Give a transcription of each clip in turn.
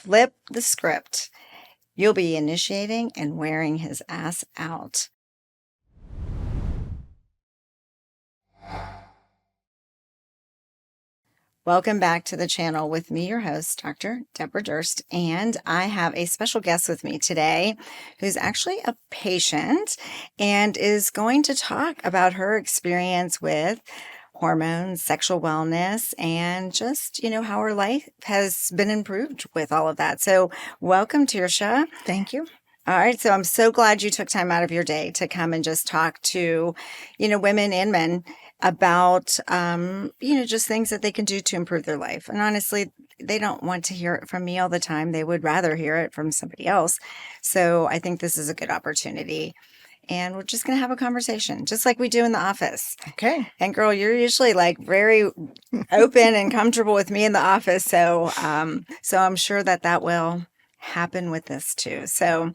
flip the script. You'll be initiating and wearing his ass out. Welcome back to the channel with me, your host, Dr. Debra Durst, and I have a special guest with me today who's actually a patient and is going to talk about her experience with hormones, sexual wellness, and just, how her life has been improved with all of that. So welcome, Tirsha. Thank you. All right. So I'm so glad you took time out of your day to come and just talk to, women and men about, just things that they can do to improve their life. And honestly, they don't want to hear it from me all the time. They would rather hear it from somebody else. So I think this is a good opportunity. And we're just going to have a conversation, just like we do in the office. Okay. And girl, you're usually like very open and comfortable with me in the office. So I'm sure that will happen with this too. So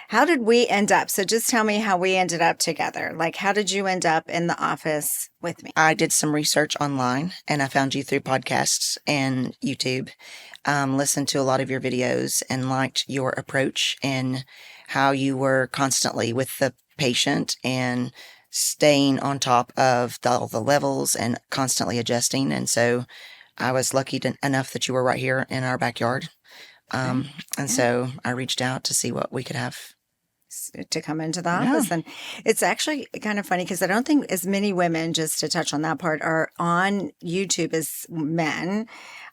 how did we end up? So just tell me how we ended up together. Like, how did you end up in the office with me? I did some research online and I found you through podcasts and YouTube. Listened to a lot of your videos and liked your approach and how you were constantly with the patient and staying on top of all the levels and constantly adjusting. And so I was lucky enough that you were right here in our backyard. So I reached out to see what we could have to come into the office. And it's actually kind of funny because I don't think as many women, just to touch on that part, are on YouTube as men,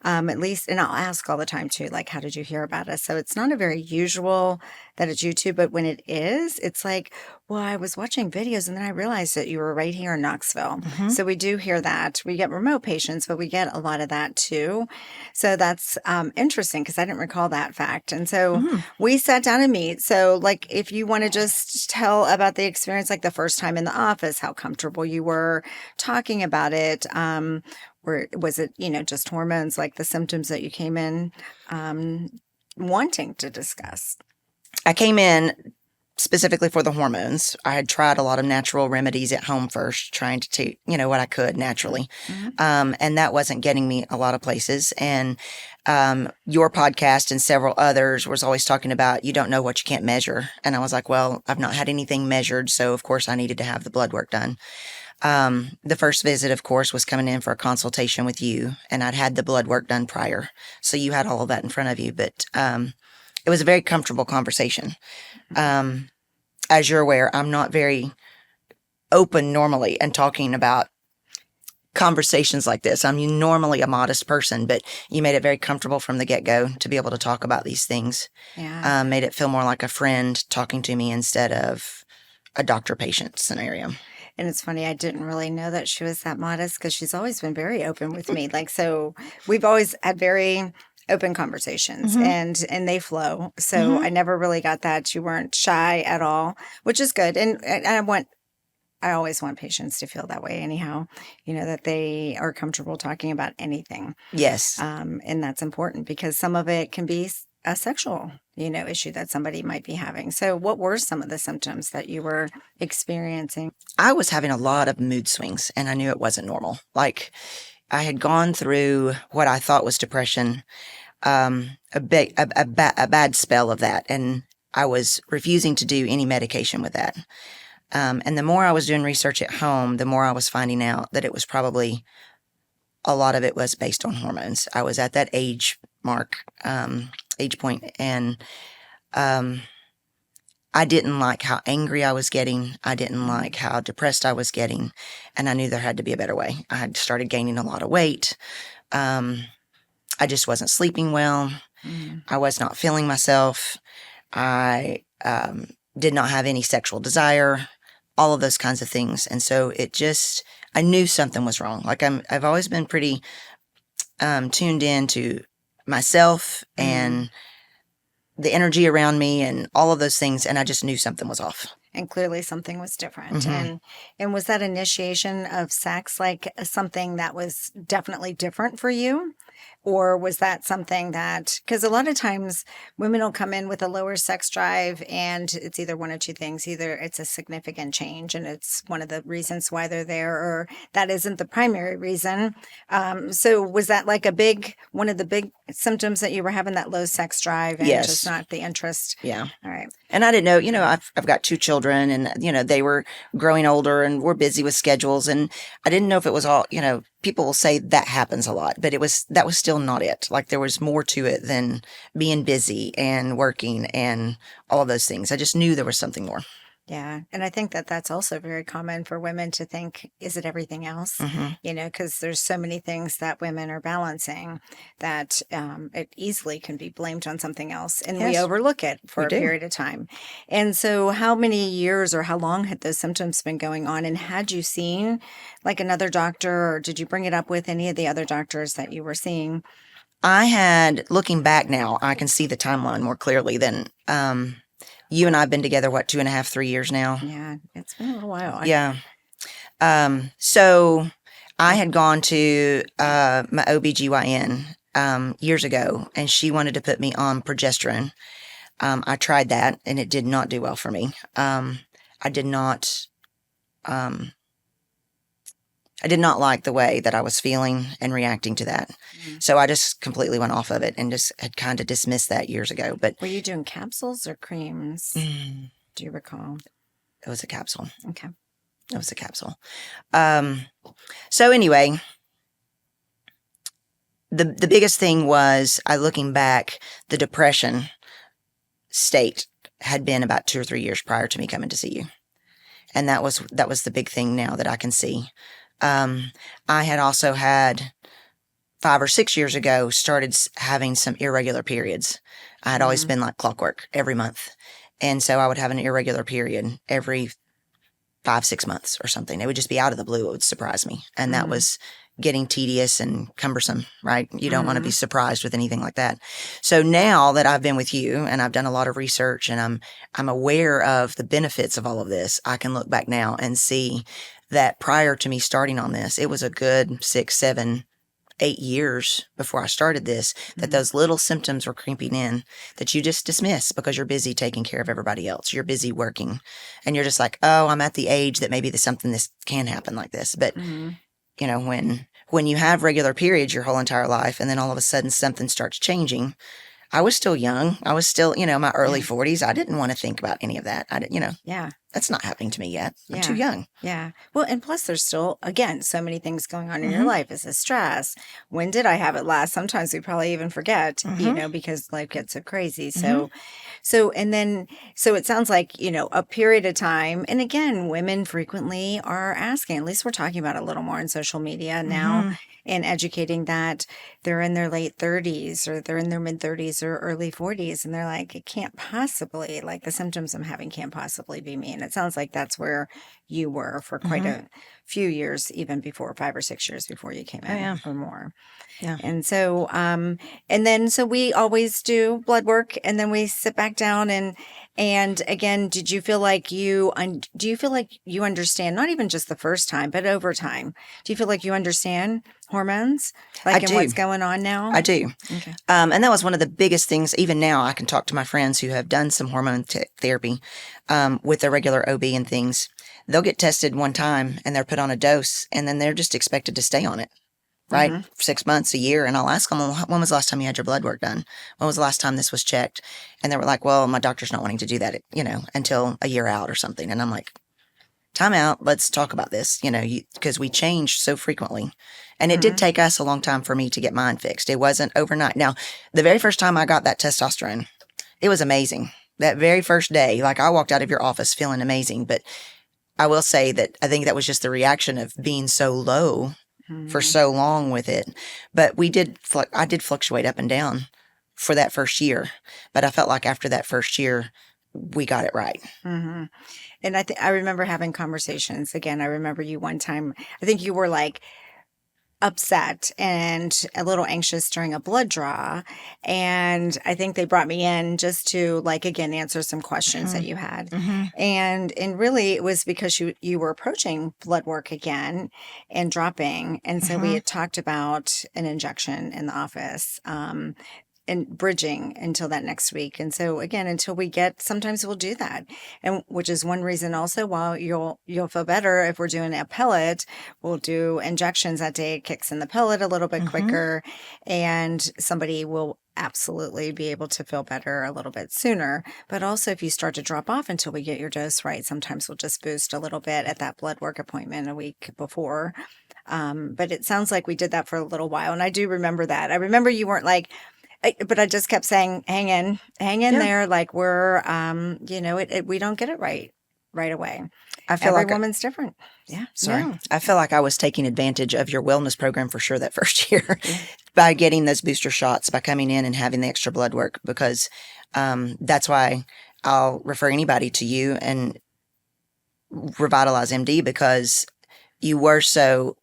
at least. And I'll ask all the time too, like, how did you hear about us? So it's not a very usual that it's YouTube, but when it is, it's like, well, I was watching videos and then I realized that you were right here in Knoxville. Mm-hmm. So we do hear that. We get remote patients, but we get a lot of that too. So that's interesting because I didn't recall that fact. And so we sat down and meet. So like, if you want to just tell about the experience, like the first time in the office, how comfortable you were talking about it, or was it, just hormones, like the symptoms that you came in wanting to discuss? I came in specifically for the hormones. I had tried a lot of natural remedies at home first, trying to take, what I could naturally. Mm-hmm. And that wasn't getting me a lot of places. And your podcast and several others was always talking about, you don't know what you can't measure. And I was like, well, I've not had anything measured. So of course I needed to have the blood work done. The first visit, of course, was coming in for a consultation with you, and I'd had the blood work done prior. So you had all of that in front of you, but it was a very comfortable conversation. As you're aware, I'm not very open normally and talking about conversations like this. I'm normally a modest person, but you made it very comfortable from the get-go to be able to talk about these things. Yeah. Made it feel more like a friend talking to me instead of a doctor-patient scenario. And it's funny, I didn't really know that she was that modest because she's always been very open with me. Like, so we've always had very open conversations and they flow. So I never really got that. You weren't shy at all, which is good. And I always want patients to feel that way anyhow, that they are comfortable talking about anything. Yes. And that's important because some of it can be a sexual, issue that somebody might be having. So what were some of the symptoms that you were experiencing? I was having a lot of mood swings and I knew it wasn't normal. Like I had gone through what I thought was depression, a bad spell of that. And I was refusing to do any medication with that. And the more I was doing research at home, the more I was finding out that it was probably a lot of it was based on hormones. I was at that age point, and I didn't like how angry I was getting. I didn't like how depressed I was getting, and I knew there had to be a better way. I had started gaining a lot of weight. I just wasn't sleeping well. I was not feeling myself. I did not have any sexual desire, all of those kinds of things. And so I knew something was wrong. Like I've always been pretty tuned in to myself and the energy around me and all of those things. And I just knew something was off. And clearly something was different. And was that initiation of sex like something that was definitely different for you? Or was that something that, because a lot of times women will come in with a lower sex drive and it's either one of two things. Either it's a significant change and it's one of the reasons why they're there, or that isn't the primary reason. So was that like one of the big symptoms that you were having, that low sex drive and Yes. just not the interest? Yeah. All right. And I didn't know, I've got 2 children and, they were growing older and we're busy with schedules. And I didn't know if it was all, people will say that happens a lot, but that was still not it. Like there was more to it than being busy and working and all of those things. I just knew there was something more. Yeah. And I think that that's also very common for women to think, is it everything else? Because there's so many things that women are balancing that it easily can be blamed on something else. And we Yes, overlook it for we a do. period of time. And so how many years or how long had those symptoms been going on? And had you seen like another doctor, or did you bring it up with any of the other doctors that you were seeing? I had, looking back now, I can see the timeline more clearly than, you and I have been together, 2.5, 3 years now? Yeah, it's been a little while. Yeah. So I had gone to my OBGYN years ago, and she wanted to put me on progesterone. I tried that, and it did not do well for me. I did not like the way that I was feeling and reacting to that. So I just completely went off of it and just had kind of dismissed that years ago. But were you doing capsules or creams? Do you recall? it was a capsule. Okay. It was a capsule. So anyway, the biggest thing was, looking back, the depression state had been about 2 or 3 years prior to me coming to see you. And that was the big thing now that I can see. I had also had 5 or 6 years ago started having some irregular periods. I had always been like clockwork every month. And so I would have an irregular period every 5, 6 months or something. It would just be out of the blue. It would surprise me. And that was getting tedious and cumbersome, right? You don't want to be surprised with anything like that. So now that I've been with you and I've done a lot of research and I'm aware of the benefits of all of this, I can look back now and see that prior to me starting on this, it was a good 6, 7, 8 years before I started this, that those little symptoms were creeping in that you just dismiss because you're busy taking care of everybody else. You're busy working and you're just like, oh, I'm at the age that maybe this can happen like this. But when you have regular periods your whole entire life and then all of a sudden something starts changing, I was still young. I was still, my early 40s. I didn't want to think about any of that. Yeah. That's not happening to me yet. I'm too young. Yeah. Well, and plus there's still, again, so many things going on in your life. Is it stress? When did I have it last? Sometimes we probably even forget, because life gets so crazy. So it sounds like, a period of time. And again, women frequently are asking, at least we're talking about it a little more on social media now, and educating that they're in their late 30s or they're in their mid 30s or early 40s. And they're like, it can't possibly, like the symptoms I'm having can't possibly be me. And it sounds like that's where you were for quite a few years, even before 5 or 6 years before you came in or more. Yeah. And so, so we always do blood work and then we sit back down and again, do you feel like you understand, not even just the first time, but over time, do you feel like you understand hormones? Like, and what's going on now? I do. Okay. And that was one of the biggest things. Even now, I can talk to my friends who have done some hormone therapy with their regular OB and things. They'll get tested one time and they're put on a dose and then they're just expected to stay on it, right? 6 months, a year. And I'll ask them, well, when was the last time you had your blood work done? When was the last time this was checked? And they were like, well, my doctor's not wanting to do that, until a year out or something. And I'm like, time out. Let's talk about this, because we change so frequently. And it did take us a long time for me to get mine fixed. It wasn't overnight. Now, the very first time I got that testosterone, it was amazing. That very first day, like I walked out of your office feeling amazing. But I will say that I think that was just the reaction of being so low for so long with it. But I did fluctuate up and down for that first year. But I felt like after that first year, we got it right. And I remember having conversations. Again, I remember you one time, I think you were like, upset and a little anxious during a blood draw. And I think they brought me in just to, like, again, answer some questions that you had. And really it was because you were approaching blood work again and dropping. And so we had talked about an injection in the office. And bridging until that next week. And so again, until we get, sometimes we'll do that. And which is one reason also why you'll feel better if we're doing a pellet, we'll do injections that day. It kicks in the pellet a little bit quicker, and somebody will absolutely be able to feel better a little bit sooner. But also if you start to drop off until we get your dose right, sometimes we'll just boost a little bit at that blood work appointment a week before. But it sounds like we did that for a little while. And I do remember that. I remember you weren't like, but I just kept saying, hang in there. Like we're, we don't get it right away. I feel Every woman's different. Yeah. Sorry. Yeah. I feel like I was taking advantage of your wellness program for sure that first year by getting those booster shots, by coming in and having the extra blood work, because that's why I'll refer anybody to you and Revitalize MD, because you were so,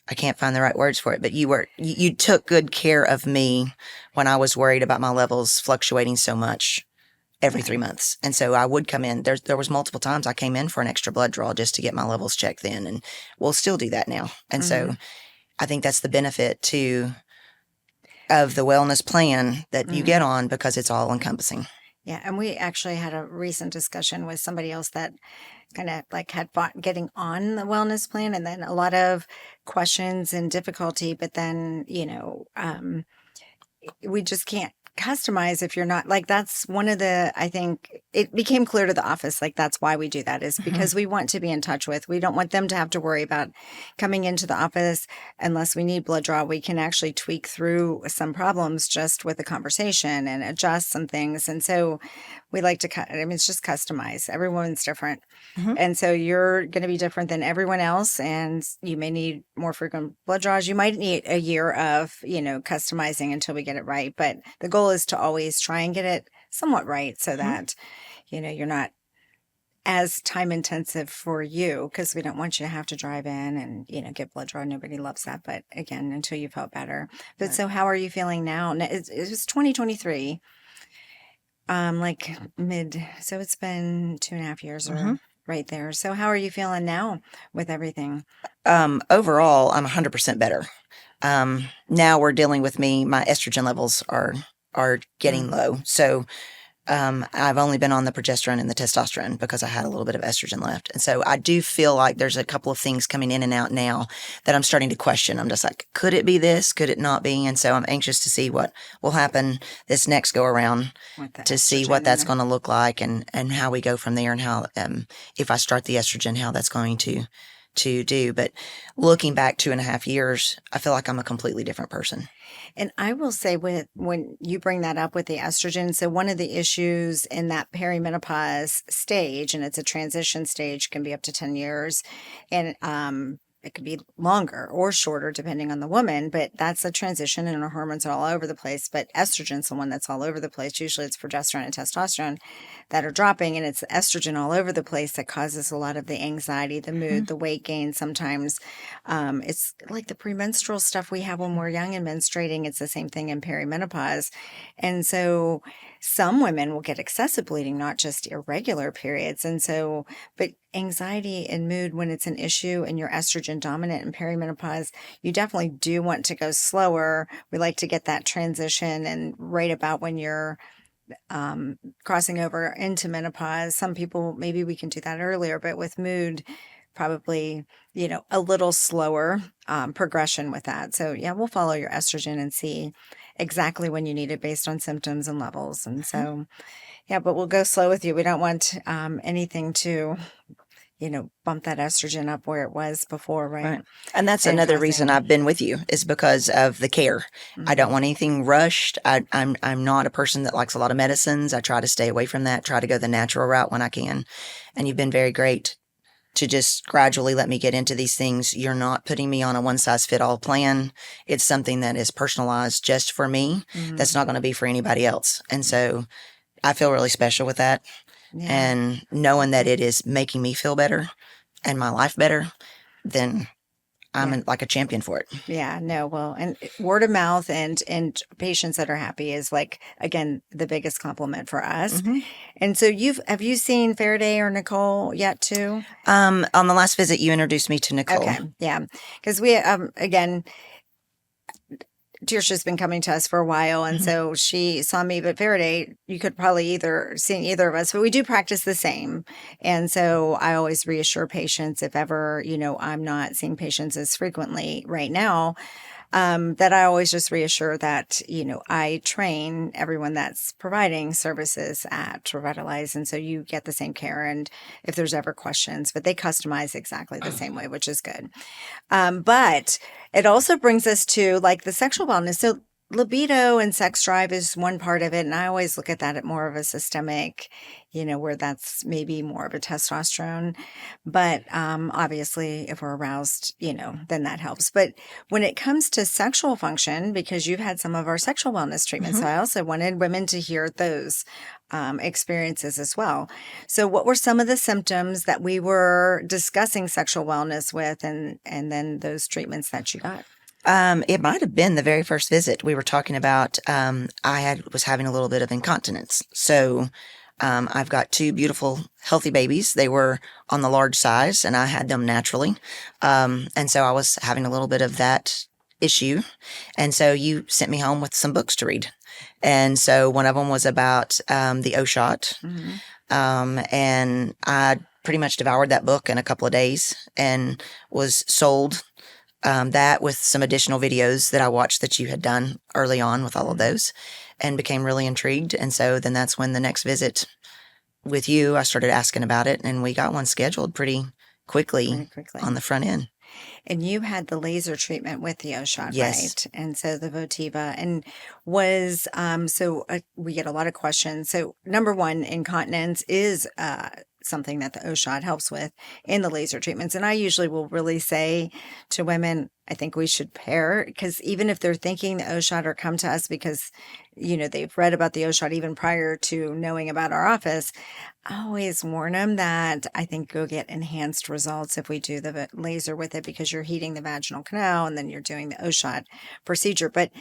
I can't find the right words for it, but you took good care of me when I was worried about my levels fluctuating so much every 3 months. And so I would come in. There was multiple times I came in for an extra blood draw just to get my levels checked then, and we'll still do that now. And so I think that's the benefit of the wellness plan that you get on, because it's all encompassing. Yeah. And we actually had a recent discussion with somebody else that kind of like had fought getting on the wellness plan, and then a lot of questions and difficulty. But then, we just can't customize if you're not, like, that's one of the, I think it became clear to the office, like that's why we do that, is because we want to be in touch with, we don't want them to have to worry about coming into the office unless we need blood draw. We can actually tweak through some problems just with a conversation and adjust some things. And so we like to it's just customize. Everyone's different. And so you're going to be different than everyone else. And you may need more frequent blood draws. You might need a year of, customizing until we get it right. But the goal is to always try and get it somewhat right, so that, you're not as time intensive for you, because we don't want you to have to drive in and, get blood draw. Nobody loves that. But again, until you felt better. But so how are you feeling now? It was 2023. Like so it's been 2.5 years or right there. So how are you feeling now with everything? Overall, I'm 100% better. Now we're dealing with my estrogen levels are getting low. So I've only been on the progesterone and the testosterone because I had a little bit of estrogen left. And so I do feel like there's a couple of things coming in and out now that I'm starting to question. I'm just like, could it be this? Could it not be? And so I'm anxious to see what will happen this next go around, to see what that's going to look like, and how we go from there, and how, if I start the estrogen, how that's going to do. But looking back 2.5 years, I feel like I'm a completely different person. And I will say, when you bring that up with the estrogen, so one of the issues in that perimenopause stage, and it's a transition stage, can be up to 10 years, and it could be longer or shorter depending on the woman, but that's a transition, and our hormones are all over the place. But estrogen's the one that's all over the place. Usually it's progesterone and testosterone that are dropping, and it's estrogen all over the place that causes a lot of the anxiety, the mood, the weight gain. Sometimes it's like the premenstrual stuff we have when we're young and menstruating. It's the same thing in perimenopause. And so some women will get excessive bleeding, not just irregular periods. And so, but anxiety and mood, when it's an issue and you're estrogen dominant in perimenopause, you definitely do want to go slower. We like to get that transition and right about when you're crossing over into menopause. Some people, maybe we can do that earlier, but with mood, probably, a little slower progression with that. So yeah, we'll follow your estrogen and see exactly when you need it based on symptoms and levels. And so, yeah, but we'll go slow with you. We don't want anything to, bump that estrogen up where it was before, right? And that's another reason I've been with you, is because of the care. I don't want anything rushed. I'm not a person that likes a lot of medicines. I try to stay away from that, try to go the natural route when I can. And you've been very great to just gradually let me get into these things. You're not putting me on a one-size-fit-all plan. It's something that is personalized just for me. That's not going to be for anybody else. And so I feel really special with that. Yeah. And knowing that it is making me feel better and my life better, then I'm like a champion for it. Yeah, no, well, and word of mouth and patients that are happy is like, again, the biggest compliment for us. And so have you seen Faraday or Nicole yet too? On the last visit, you introduced me to Nicole. Okay, yeah, because we again, Tirsha's been coming to us for a while, and so she saw me. But Faraday, you could probably seen either of us, but we do practice the same. And so I always reassure patients if ever, I'm not seeing patients as frequently right now, that I always just reassure that, I train everyone that's providing services at Revitalize. And so you get the same care. And if there's ever questions, but they customize exactly the same way, which is good. But it also brings us to like the sexual wellness. So libido and sex drive is one part of it. And I always look at that at more of a systemic, where that's maybe more of a testosterone. But obviously, if we're aroused, then that helps. But when it comes to sexual function, because you've had some of our sexual wellness treatments, so I also wanted women to hear those experiences as well. So what were some of the symptoms that we were discussing sexual wellness with and then those treatments that you got? It might have been the very first visit we were talking about. Was having a little bit of incontinence. So I've got 2 beautiful, healthy babies. They were on the large size and I had them naturally. And so I was having a little bit of that issue. And so you sent me home with some books to read. And so one of them was about the O shot. And I pretty much devoured that book in a couple of days and was sold that with some additional videos that I watched that you had done early on with all of those and became really intrigued. And so then that's when the next visit with you, I started asking about it and we got one scheduled pretty quickly. On the front end. And you had the laser treatment with the O-Shot, Yes. right? And so the Votiva, and was, we get a lot of questions. So number one, incontinence is something that the O-Shot helps with in the laser treatments. And I usually will really say to women, I think we should pair, because even if they're thinking the O-Shot or come to us because, they've read about the O-Shot even prior to knowing about our office, I always warn them that I think go get enhanced results if we do the laser with it, because you're heating the vaginal canal and then you're doing the O-Shot procedure. But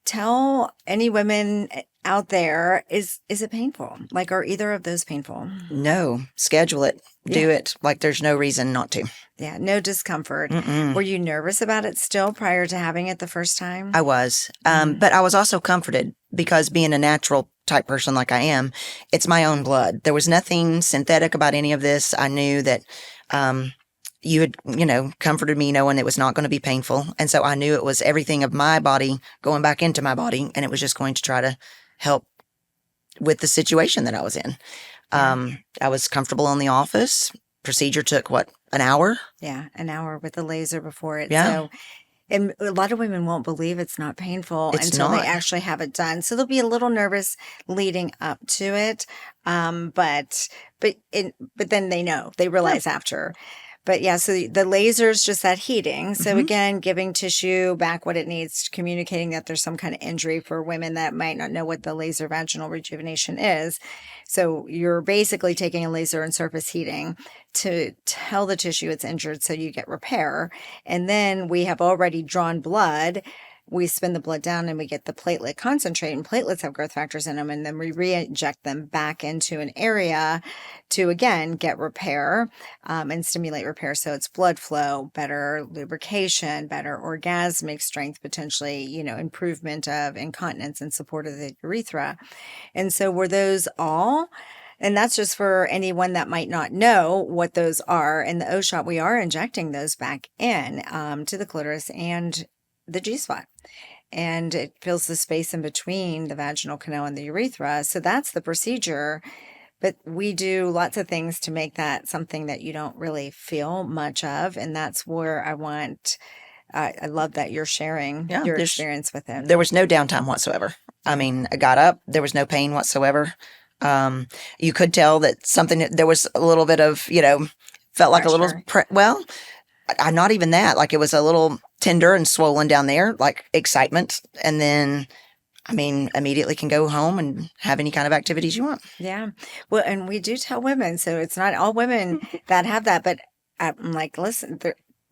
tell any women out there, is it painful? Like, are either of those painful? No, schedule it. Do it. Like there's no reason not to. Yeah, no discomfort. Were you nervous about it still prior to having it the first time? I was. But I was also comforted because being a natural type person like I am, it's my own blood. There was nothing synthetic about any of this. I knew that you had, comforted me knowing it was not going to be painful. And so I knew it was everything of my body going back into my body. And it was just going to try to help with the situation that I was in. I was comfortable in the office. Procedure took, an hour? Yeah, an hour with the laser before it. Yeah. So, and a lot of women won't believe it's not painful until they actually have it done. So they'll be a little nervous leading up to it. But then they realize after. But yeah, so the laser is just that heating. So again, giving tissue back what it needs, communicating that there's some kind of injury for women that might not know what the laser vaginal rejuvenation is. So you're basically taking a laser and surface heating to tell the tissue it's injured so you get repair. And then we have already drawn blood. We spin the blood down and we get the platelet concentrate, and platelets have growth factors in them. And then we re-inject them back into an area to, again, get repair and stimulate repair. So it's blood flow, better lubrication, better orgasmic strength, potentially, improvement of incontinence and support of the urethra. And so were those all? And that's just for anyone that might not know what those are. And the O-Shot, we are injecting those back in to the clitoris and the G-spot. And it fills the space in between the vaginal canal and the urethra. So that's the procedure. But we do lots of things to make that something that you don't really feel much of. And that's where I love that you're sharing your experience with it. There was no downtime whatsoever. I mean, I got up. There was no pain whatsoever. You could tell that there was a little bit of, felt like Pressure. a little, not even that. Like it was a little tender and swollen down there, like excitement. And then, immediately can go home and have any kind of activities you want. Yeah. Well, and we do tell women, so it's not all women that have that, but I'm like, listen,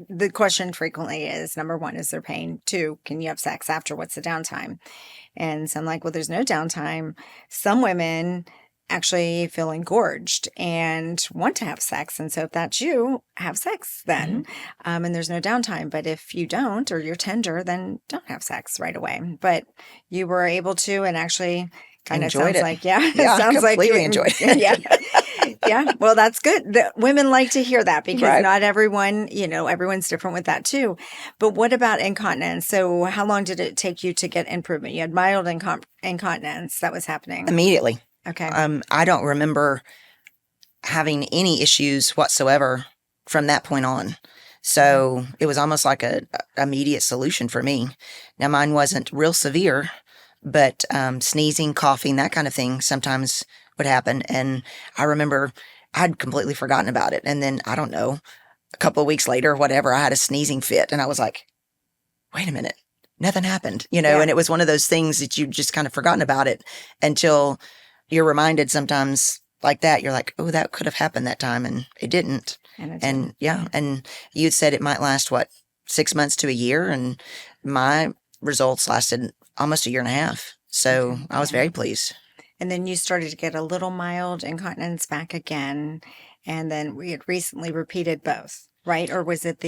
the question frequently is, number one, is there pain? Two, can you have sex after? What's the downtime? And so I'm like, well, there's no downtime. Some women actually feel engorged and want to have sex. And so if that's you, have sex then. And there's no downtime. But if you don't, or you're tender, then don't have sex right away. But you were able to, and actually kind of Enjoyed sounds it. like, yeah, Yeah, it sounds like completely enjoyed it. Yeah. Yeah. Well, that's good. Women like to hear that because Right. not everyone, everyone's different with that too. But what about incontinence? So how long did it take you to get improvement? You had mild incontinence that was happening. Immediately. Okay. I don't remember having any issues whatsoever from that point on. So it was almost like a immediate solution for me. Now mine wasn't real severe, but sneezing, coughing, that kind of thing sometimes would happen. And I remember I'd completely forgotten about it. And then, I don't know, a couple of weeks later, whatever, I had a sneezing fit. And I was like, wait a minute, nothing happened, Yeah. And it was one of those things that you just kind of forgotten about it until you're reminded sometimes like that. You're like, oh, that could have happened that time. And it didn't. And yeah. And you said it might last, 6 months to a year. And my results lasted almost a year and a half. So I was very pleased. And then you started to get a little mild incontinence back again. And then we had recently repeated both, right? Or was it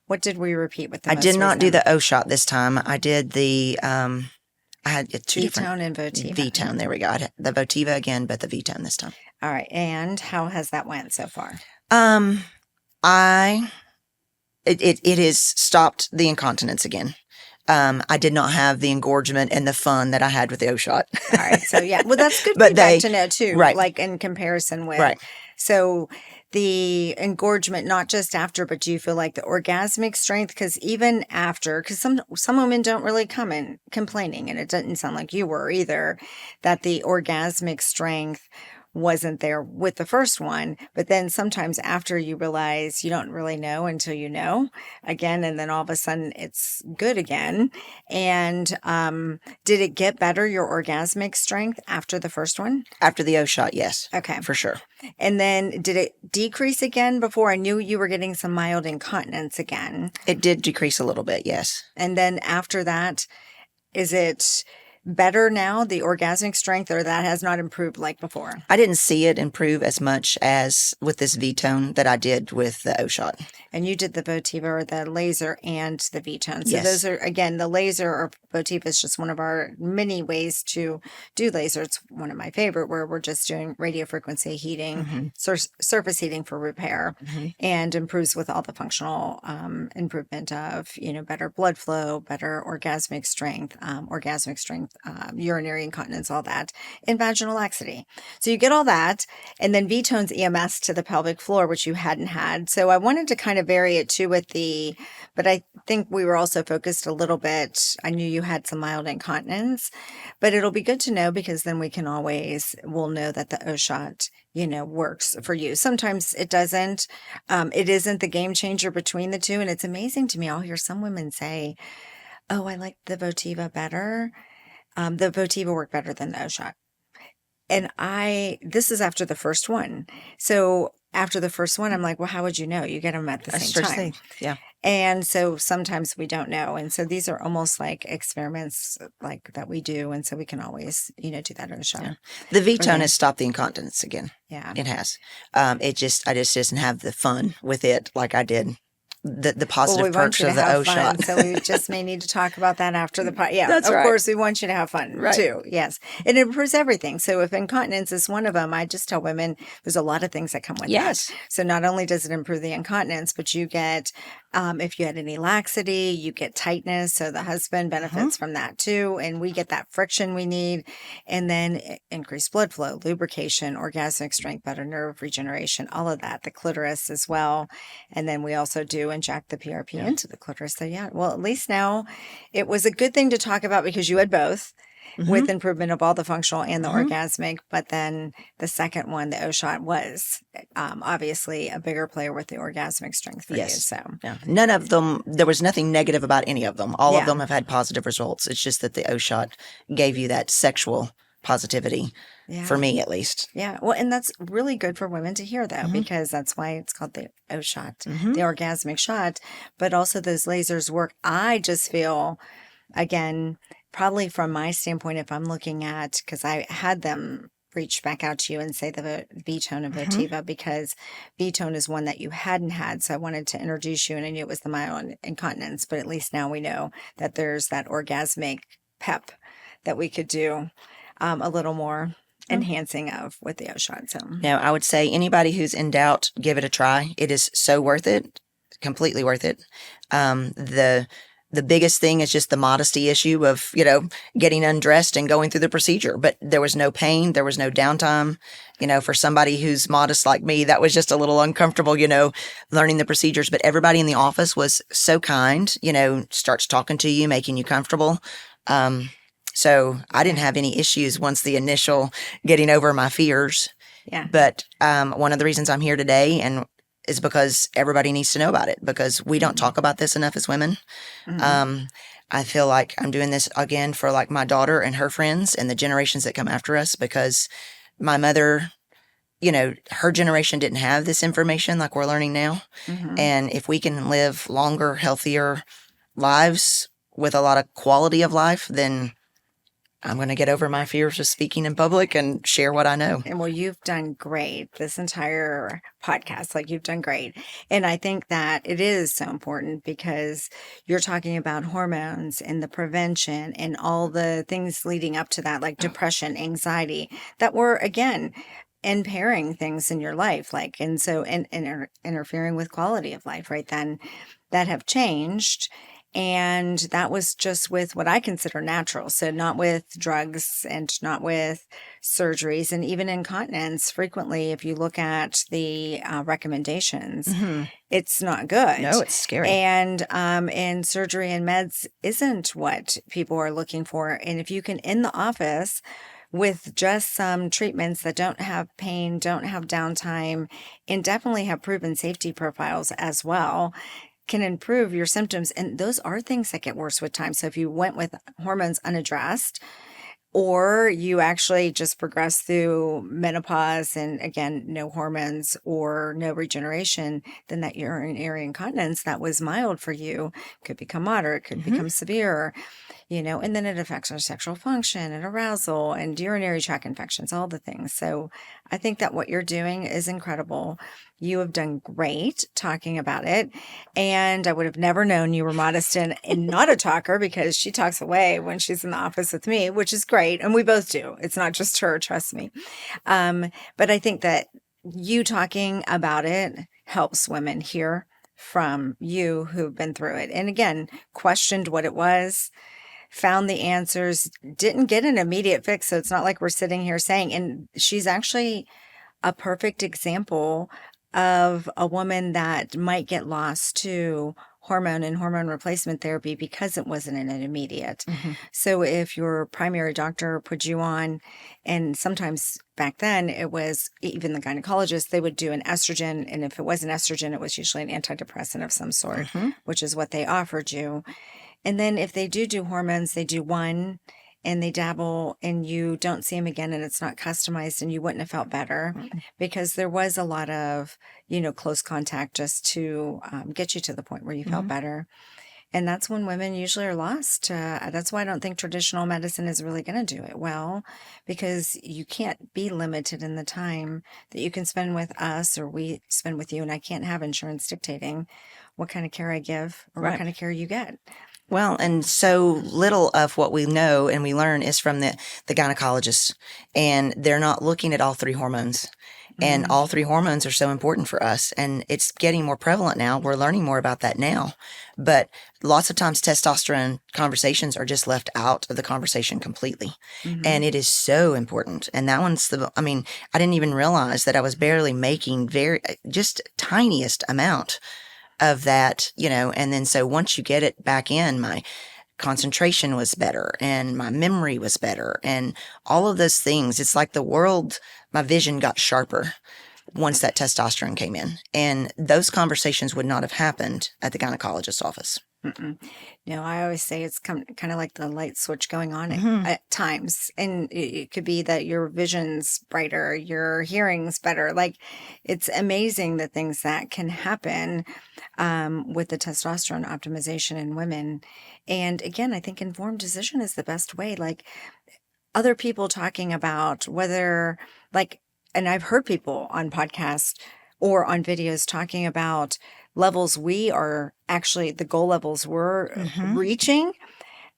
what did we repeat with the I most did not do recent? the O shot this time. I did the, I had two different. V-Tone and Votiva. V-Tone, there we go. I had the Votiva again, but the V-Tone this time. All right. And how has that went so far? It has stopped the incontinence again. I did not have the engorgement and the fun that I had with the O shot. All right. So yeah, well, that's good But feedback to know too. right. Like in comparison with. Right. So the engorgement, not just after, but do you feel like the orgasmic strength? Because even after, because some women don't really come in complaining, and it doesn't sound like you were either, that the orgasmic strength wasn't there with the first one. But then sometimes after you realize you don't really know until you know again, and then all of a sudden it's good again. And did it get better, your orgasmic strength, after the first one? After the O shot, yes. Okay. For sure. And then did it decrease again before? I knew you were getting some mild incontinence again. It did decrease a little bit, yes. And then after that, is it better now, the orgasmic strength, or that has not improved like before? I didn't see it improve as much as with this V-Tone that I did with the O shot. And you did the Votiva or the laser and the V-Tone. So Yes. those are, again, the laser or Votiva is just one of our many ways to do laser. It's one of my favorite, where we're just doing radio frequency heating, surface heating for repair, and improves with all the functional improvement of, better blood flow, better orgasmic strength, urinary incontinence, all that, and vaginal laxity. So you get all that, and then V-Tone's EMS to the pelvic floor, which you hadn't had. So I wanted to kind of vary it too but I think we were also focused a little bit. I knew you had some mild incontinence, but it'll be good to know, because then we'll know that the O shot, works for you. Sometimes it doesn't. It isn't the game changer between the two. And it's amazing to me. I'll hear some women say, oh, I like the Votiva better. The Votiva worked better than the O shot. And this is after the first one. So after the first one, I'm like, well, how would you know? You get them at the same time. Yeah. And so sometimes we don't know. And so these are almost like experiments like that we do. And so we can always, do that in a show. Yeah. The V-Tone has stopped the incontinence again. Yeah. It has. I just didn't have the fun with it like I did the positive perks of the O shot. So we just may need to talk about that after the podcast. Yeah, That's of right. course, we want you to have fun Right. too. Yes. And it improves everything. So if incontinence is one of them, I just tell women there's a lot of things that come with Yes. that. So not only does it improve the incontinence, but you get, if you had any laxity, you get tightness. So the husband benefits from that too. And we get that friction we need. And then increased blood flow, lubrication, orgasmic strength, better nerve regeneration, all of that. The clitoris as well. And then we also do inject the PRP into the clitoris. So yeah, well, at least now it was a good thing to talk about, because you had both with improvement of all the functional and the orgasmic. But then the second one, the O shot, was obviously a bigger player with the orgasmic strength for you. So yeah. None of them, there was nothing negative about any of them. All Yeah. of them have had positive results. It's just that the O shot gave you that sexual positivity for me, at least. Yeah. Well, and that's really good for women to hear, though, because that's why it's called the O shot, the orgasmic shot. But also, those lasers work. I just feel, again, probably from my standpoint, if I'm looking at, because I had them reach back out to you and say the V-tone and Votiva, because V-tone is one that you hadn't had. So I wanted to introduce you, and I knew it was the mild incontinence, but at least now we know that there's that orgasmic pep that we could do a little more enhancing of with the O shot. So now I would say anybody who's in doubt, give it a try. It is so worth it, completely worth it. The biggest thing is just the modesty issue of, getting undressed and going through the procedure. But there was no pain. There was no downtime. For somebody who's modest like me, that was just a little uncomfortable, learning the procedures. But everybody in the office was so kind, starts talking to you, making you comfortable. So I didn't have any issues once the initial getting over my fears. Yeah. But one of the reasons I'm here today is because everybody needs to know about it, because we don't talk about this enough as women. I feel like I'm doing this again for like my daughter and her friends and the generations that come after us, because my mother, her generation didn't have this information like we're learning now. And if we can live longer, healthier lives with a lot of quality of life, then I'm going to get over my fears of speaking in public and share what I know. And well, you've done great this entire podcast. Like, you've done great. And I think that it is so important because you're talking about hormones and the prevention and all the things leading up to that, like depression, anxiety, that were, again, impairing things in your life. Like, and so, and interfering with quality of life, right? Then that have changed. And that was just with what I consider natural. So not with drugs and not with surgeries, and even incontinence. Frequently, if you look at the recommendations, it's not good. No, it's scary. And surgery and meds isn't what people are looking for. And if you can, in the office, with just some treatments that don't have pain, don't have downtime, and definitely have proven safety profiles as well, can improve your symptoms. And those are things that get worse with time. So if you went with hormones unaddressed, or you actually just progress through menopause and, again, no hormones or no regeneration, then that urinary incontinence that was mild for you could become moderate, could become severe, and then it affects our sexual function and arousal and urinary tract infections, all the things. So I think that what you're doing is incredible. You have done great talking about it. And I would have never known you were modest and not a talker, because she talks away when she's in the office with me, which is great. And we both do. It's not just her, trust me. But I think that you talking about it helps women hear from you who've been through it. And again, questioned what it was, found the answers, didn't get an immediate fix. So it's not like we're sitting here saying, and she's actually a perfect example of a woman that might get lost to hormone and hormone replacement therapy because it wasn't an immediate. So if your primary doctor put you on, and sometimes back then it was even the gynecologist, they would do an estrogen. And if it wasn't estrogen, it was usually an antidepressant of some sort, which is what they offered you. And then if they do hormones, they do one and they dabble and you don't see them again and it's not customized, and you wouldn't have felt better because there was a lot of, close contact just to get you to the point where you felt better. And that's when women usually are lost. That's why I don't think traditional medicine is really going to do it well, because you can't be limited in the time that you can spend with us or we spend with you. And I can't have insurance dictating what kind of care I give or what kind of care you get. Well, and so little of what we know and we learn is from the gynecologists, and they're not looking at all three hormones. And all three hormones are so important for us, and it's getting more prevalent now. We're learning more about that now. But lots of times testosterone conversations are just left out of the conversation completely. And it is so important. And that one's I didn't even realize that I was barely making just tiniest amount of that, and then so once you get it back in, my concentration was better and my memory was better and all of those things. It's like my vision got sharper once that testosterone came in, and those conversations would not have happened at the gynecologist's office. Mm-mm. No, I always say it's kind of like the light switch going on Hmm. at times. And it could be that your vision's brighter, your hearing's better. Like, it's amazing the things that can happen with the testosterone optimization in women. And again, I think informed decision is the best way. Like, other people talking about whether, like, and I've heard people on podcasts or on videos talking about levels we are actually, the goal levels we're Hmm. reaching,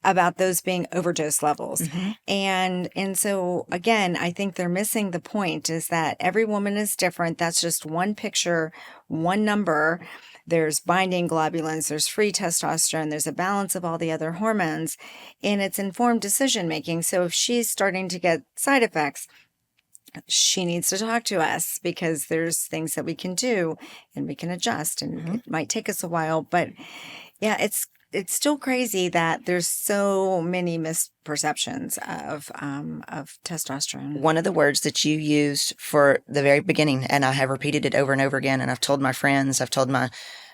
about those being overdose levels. Hmm. And so again, I think they're missing the point, is that every woman is different. That's just one picture, one number. There's binding globulins, there's free testosterone, there's a balance of all the other hormones, and it's informed decision making. So if she's starting to get side effects, she needs to talk to us, because there's things that we can do and we can adjust, and Hmm. it might take us a while, but yeah, it's still crazy that there's so many misperceptions of testosterone. One of the words that you used for the very beginning, and I have repeated it over and over again, and I've told my friends, I've told my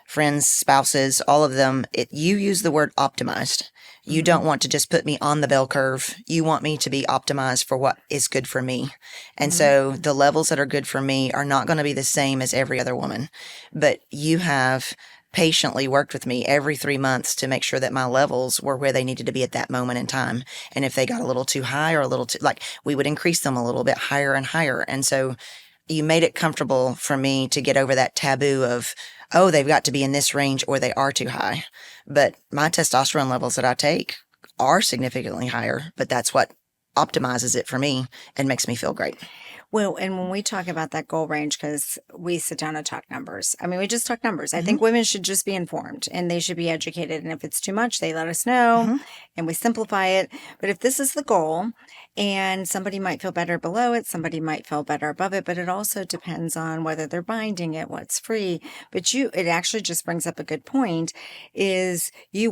friends' spouses, all of them, you use the word optimized. You don't want to just put me on the bell curve. You want me to be optimized for what is good for me. And so the levels that are good for me are not going to be the same as every other woman. But you have patiently worked with me every 3 months to make sure that my levels were where they needed to be at that moment in time. And if they got a little too high or a little too, like, we would increase them a little bit higher and higher. And so you made it comfortable for me to get over that taboo of, oh, they've got to be in this range or they are too high. But my testosterone levels that I take are significantly higher, but that's what optimizes it for me and makes me feel great. Well, and when we talk about that goal range, because we sit down and talk numbers, I mean, we just talk numbers. I think women should just be informed and they should be educated. And if it's too much, they let us know and we simplify it. But if this is the goal, and somebody might feel better below it, somebody might feel better above it, but it also depends on whether they're binding it, what's free. But it actually just brings up a good point, is you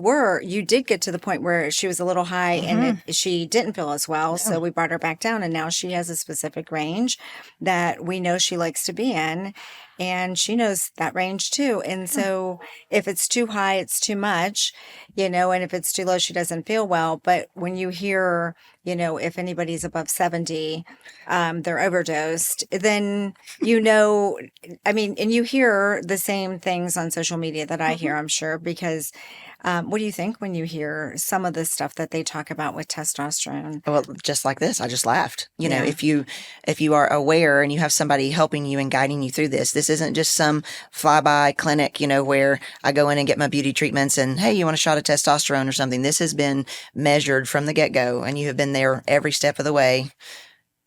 did get to the point where she was a little high and she didn't feel as well. So we brought her back down, and now she has a specific range that we know she likes to be in, and she knows that range too. And so if it's too high, it's too much, and if it's too low, she doesn't feel well. But when you hear, if anybody's above 70, they're overdosed, then, I mean, and you hear the same things on social media that I hear, I'm sure, because what do you think when you hear some of the stuff that they talk about with testosterone? Well, just like this, I just laughed. Yeah. If you are aware and you have somebody helping you and guiding you through this isn't just some flyby clinic, where I go in and get my beauty treatments and, hey, you want a shot of testosterone or something. This has been measured from the get-go, and you have been there every step of the way.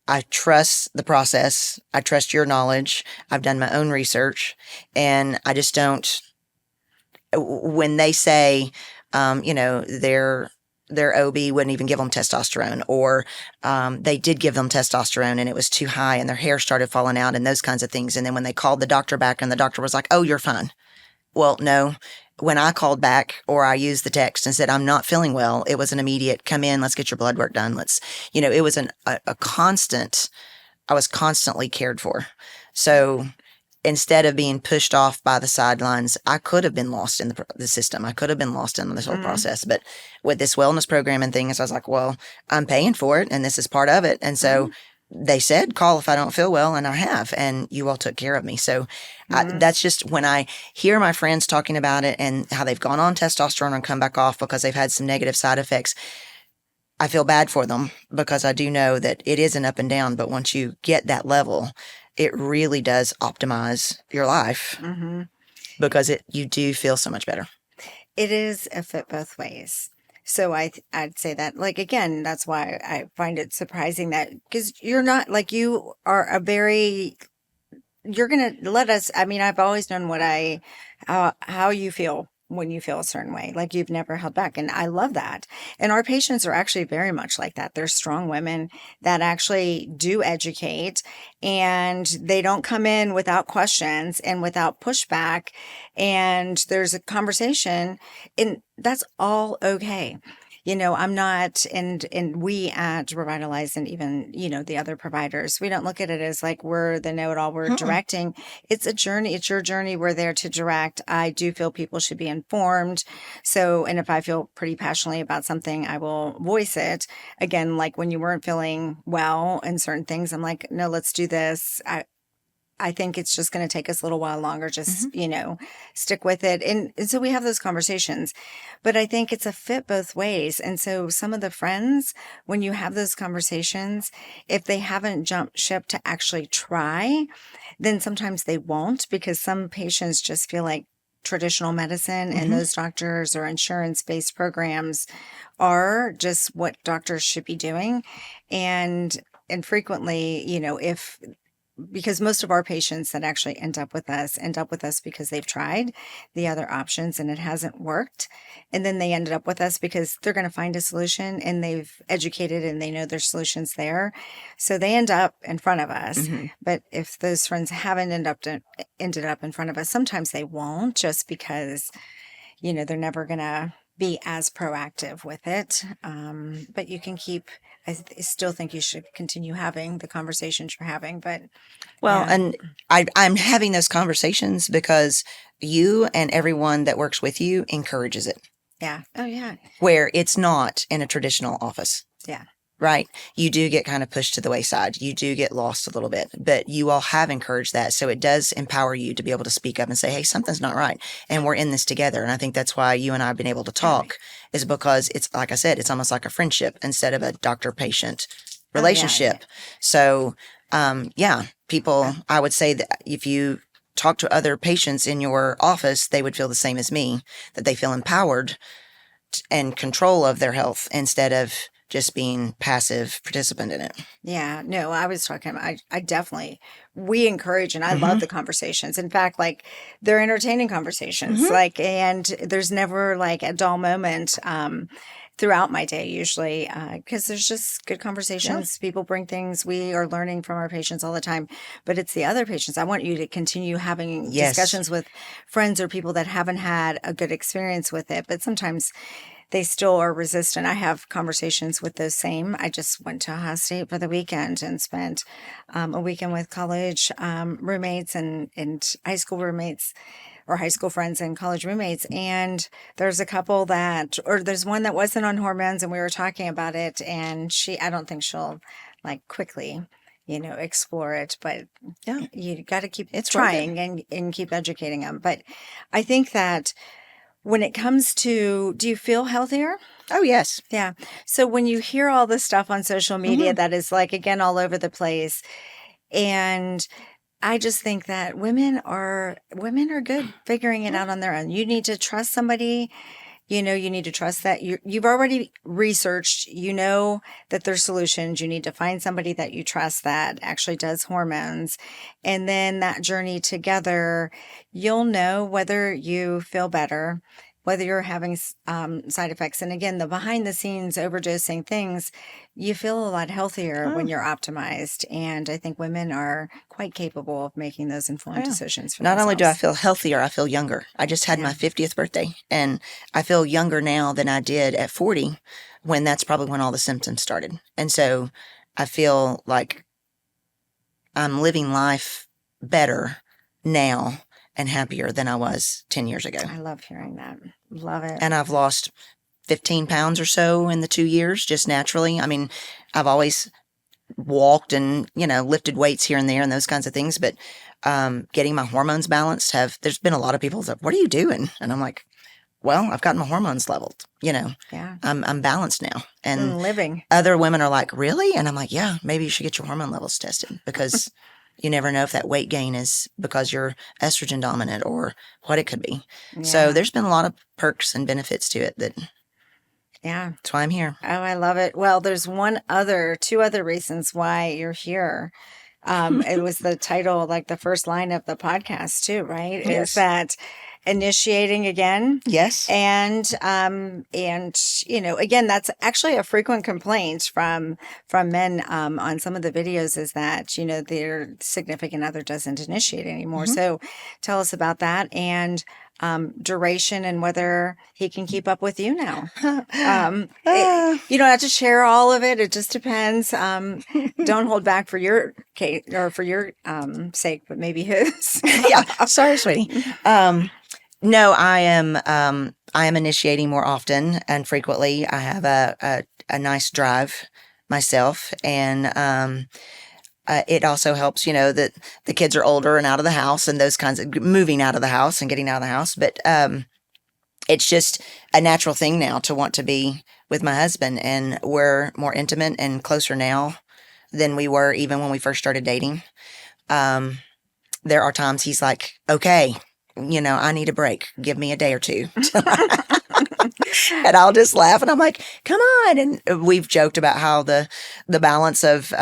I trust the process. I trust your knowledge. I've done my own research, and I just don't. When they say, their OB wouldn't even give them testosterone, or they did give them testosterone and it was too high and their hair started falling out and those kinds of things. And then when they called the doctor back and the doctor was like, oh, you're fine. Well, no. When I called back or I used the text and said, I'm not feeling well, it was an immediate, come in, let's get your blood work done. It was a constant, I was constantly cared for. So instead of being pushed off by the sidelines, I could have been lost in the system. I could have been lost in this whole process. But with this wellness program and things, I was like, well, I'm paying for it and this is part of it. And so they said, call if I don't feel well. And I have, and you all took care of me. So that's just when I hear my friends talking about it and how they've gone on testosterone and come back off because they've had some negative side effects. I feel bad for them because I do know that it is an up and down. But once you get that level, it really does optimize your life because you do feel so much better. It is a fit both ways. So I'd say that, like, again, that's why I find it surprising that, because you're not, like, you are you're going to let us, I mean, I've always known how you feel when you feel a certain way, like you've never held back. And I love that. And our patients are actually very much like that. They're strong women that actually do educate, and they don't come in without questions and without pushback. And there's a conversation, and that's all okay. I'm not, and we at Revitalize and even, the other providers, we don't look at it as like we're the know-it-all, we're directing. It's a journey. It's your journey. We're there to direct. I do feel people should be informed. So, and if I feel pretty passionately about something, I will voice it. Again, like when you weren't feeling well and certain things, I'm like, no, let's do this. I think it's just going to take us a little while longer. Just, stick with it. And so we have those conversations, but I think it's a fit both ways. And so some of the friends, when you have those conversations, if they haven't jumped ship to actually try, then sometimes they won't, because some patients just feel like traditional medicine and those doctors or insurance-based programs are just what doctors should be doing. And frequently, because most of our patients that actually end up with us because they've tried the other options and it hasn't worked. And then they ended up with us because they're going to find a solution and they've educated and they know their solution's there. So they end up in front of us. But if those friends haven't ended up in front of us, sometimes they won't, just because, they're never going to be as proactive with it. But you can I still think you should continue having the conversations you're having, but. Well, Yeah. and I'm having those conversations because you and everyone that works with you encourages it. Yeah. Oh, yeah. Where it's not in a traditional office. Yeah. Right. You do get kind of pushed to the wayside. You do get lost a little bit, but you all have encouraged that. So it does empower you to be able to speak up and say, hey, something's not right. And we're in this together. And I think that's why you and I have been able to talk, is because it's, like I said, it's almost like a friendship instead of a doctor-patient relationship. Yeah. So, people, I would say that if you talk to other patients in your office, they would feel the same as me, that they feel empowered and control of their health instead of just being passive participant in it. Yeah, no, I was talking about, I definitely, we encourage, and I love the conversations. In fact, like, they're entertaining conversations, like, and there's never like a dull moment, throughout my day usually, because there's just good conversations. People bring things. We are learning from our patients all the time, but it's the other patients. I want you to continue having discussions with friends or people that haven't had a good experience with it, but sometimes they still are resistant. I have conversations with those same. I just went to Ohio State for the weekend and spent a weekend with college roommates and high school roommates, or high school friends and college roommates. And there's a couple there's one that wasn't on hormones, and we were talking about it. And I don't think she'll like quickly, explore it, but you got to keep trying and keep educating them. But I think that when it comes to, do you feel healthier? Oh, yes. Yeah. So when you hear all this stuff on social media that is like, again, all over the place, and I just think that women are good figuring it out on their own. You need to trust somebody. You need to trust that you've already researched, that there's solutions. You need to find somebody that you trust that actually does hormones. And then that journey together, you'll know whether you feel better, whether you're having side effects. And again, the behind the scenes overdosing things, you feel a lot healthier when you're optimized. And I think women are quite capable of making those informed decisions for Not themselves. only do I feel healthier, I feel younger. I just had my 50th birthday, and I feel younger now than I did at 40, when that's probably when all the symptoms started. And so I feel like I'm living life better now and happier than I was 10 years ago. I love hearing that. Love it. And I've lost 15 pounds or so in the 2 years, just naturally. I mean, I've always walked and, lifted weights here and there and those kinds of things. But getting my hormones balanced, there's been a lot of people that, what are you doing? And I'm like, well, I've got my hormones leveled, Yeah. I'm balanced now. And living. Other women are like, really? And I'm like, yeah, maybe you should get your hormone levels tested, because you never know if that weight gain is because you're estrogen dominant or what it could be. Yeah. So there's been a lot of perks and benefits to it that's why I'm here. Oh, I love it. Well, there's two other reasons why you're here. It was the title, like the first line of the podcast too, right? Yes. Is that initiating again? Yes. And again, that's actually a frequent complaint from men on some of the videos, is that, their significant other doesn't initiate anymore. So tell us about that. And duration and whether he can keep up with you now. You don't have to share all of it. It just depends. Don't hold back for your case or for your sake, but maybe his. Yeah. Sorry, sweetie. No, I am initiating more often and frequently. I have a nice drive myself, and it also helps, that the kids are older and out of the house and those kinds of moving out of the house and getting out of the house. But it's just a natural thing now to want to be with my husband, and we're more intimate and closer now than we were even when we first started dating. There are times he's like, okay, I need a break. Give me a day or two. And I'll just laugh and I'm like, come on. And we've joked about how the balance of,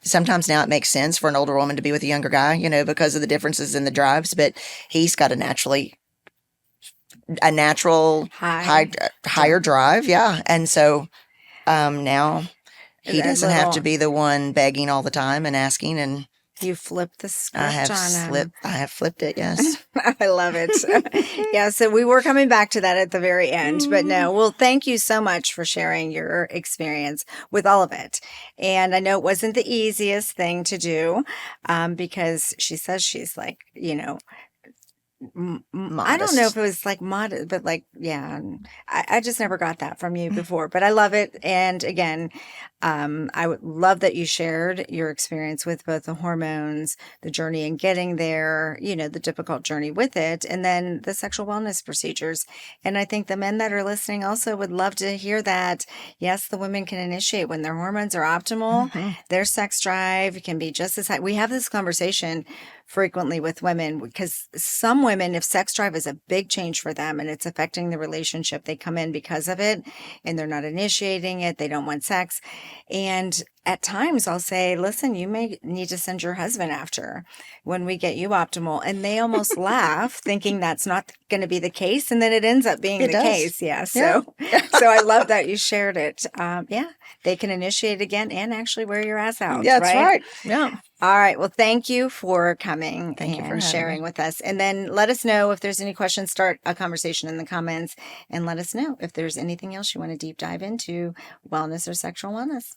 sometimes now it makes sense for an older woman to be with a younger guy, because of the differences in the drives, but he's got a natural higher drive. Yeah. And so, now he doesn't have to be the one begging all the time and asking, and you flipped the script on him. I have flipped it, yes. I love it. Yeah, so we were coming back to that at the very end, but no. Well, thank you so much for sharing your experience with all of it. And I know it wasn't the easiest thing to do, because she says she's like, I don't know if it was like modest, but like, yeah, I just never got that from you before, but I love it. And again, I would love that you shared your experience with both the hormones, the journey in getting there, the difficult journey with it, and then the sexual wellness procedures. And I think the men that are listening also would love to hear that. Yes, the women can initiate when their hormones are optimal. Mm-hmm. Their sex drive can be just as high. We have this conversation frequently with women because some women, if sex drive is a big change for them and it's affecting the relationship, they come in because of it and they're not initiating it. They don't want sex. And at times I'll say, listen, you may need to send your husband after when we get you optimal. And they almost laugh thinking that's not going to be the case. And then it ends up being the case. Yeah. So I love that you shared it. They can initiate again and actually wear your ass out. Yeah, that's right. Yeah. All right. Well, thank you for coming and sharing with us. And then let us know if there's any questions. Start a conversation in the comments and let us know if there's anything else you want to deep dive into wellness or sexual wellness.